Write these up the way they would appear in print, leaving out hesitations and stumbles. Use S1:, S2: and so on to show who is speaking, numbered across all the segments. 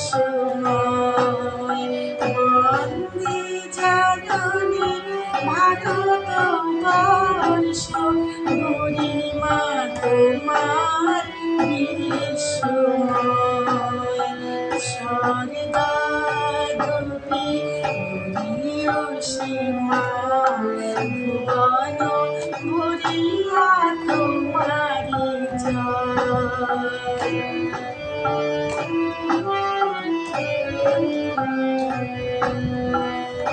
S1: সময় বন্দে জননী ভারতবর্ষ গরিমা তোমার বিস্ময় স্বর্গাদপি গরিয় সীমা ভুবন ভরিয়া তোমারি জয়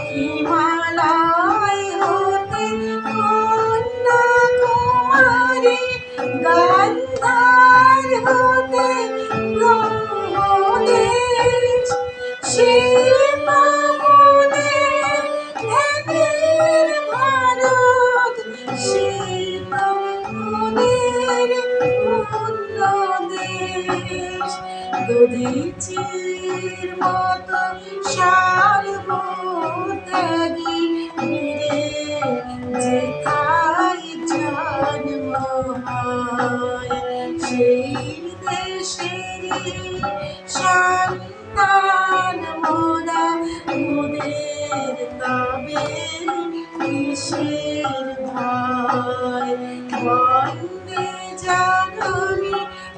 S1: হিমালয় হতে কন্যাকুমারী গান্ধার হতে ব্রহ্মদেশ শ্বেতমুদের ধ্যানের ভারত শ্বেতমুদের পূর্ণ দেশ দধিচির মতো সার্বত্যাগী বীরে যেথায় জন্ম হয় সেই দেশেরই সন্তান মোরা মোদের তবে কিসের ভয় বন্দে জননী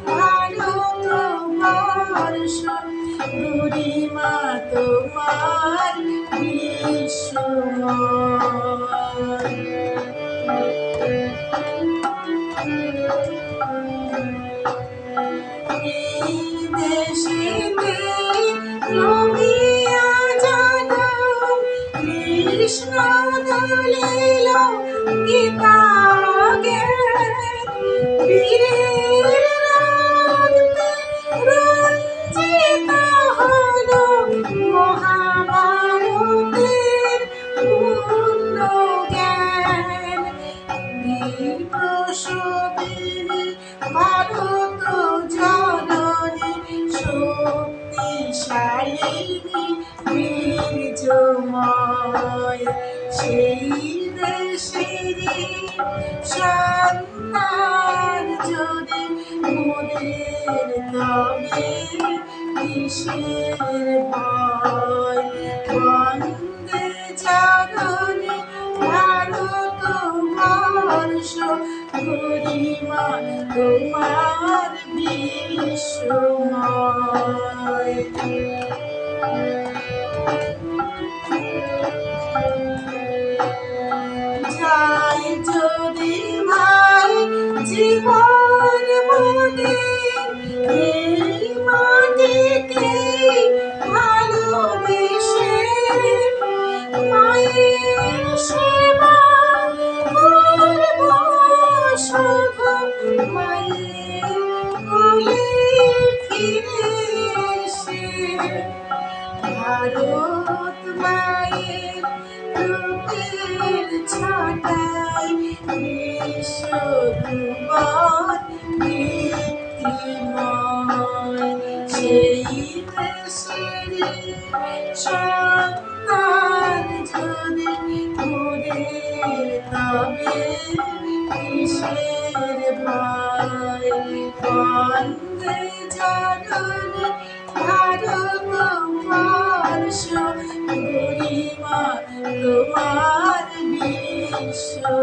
S1: ভারতবর্ষ গরিমা তোমার বিস্ময় এই দেশেতে রমিয়া জনম কৃষ্ণ দলিল গীতা জ্ঞান বীরের রক্তে রঞ্জিত হলো মহাভারতের পূর্ণ জ্ঞান বীর প্রসবিনী ভারত জননী শক্তিশালিনী বীর্যময় সেই দেশেরই সন্তান যদি মোদের তবে কিসের ভয় বন্দে জননী ভারতবর্ষ গরিমা তোমার বিস্ময় যাই যদি ভাই জীবন মোদের এই মাটিকে ভালোবেসে মায়ের সেবা করব শুধু মায়ের কোলে ফিরে এসে ভারত মায়ের রূপের ছটায় বিশ্বভুবন দীপ্তিময় সেই দেশেরই সন্তান যদি মোদের তবে কিসের ভয় বন্দে জননী ভারতবর্ষ গরিমা তোমার বিস্ময়।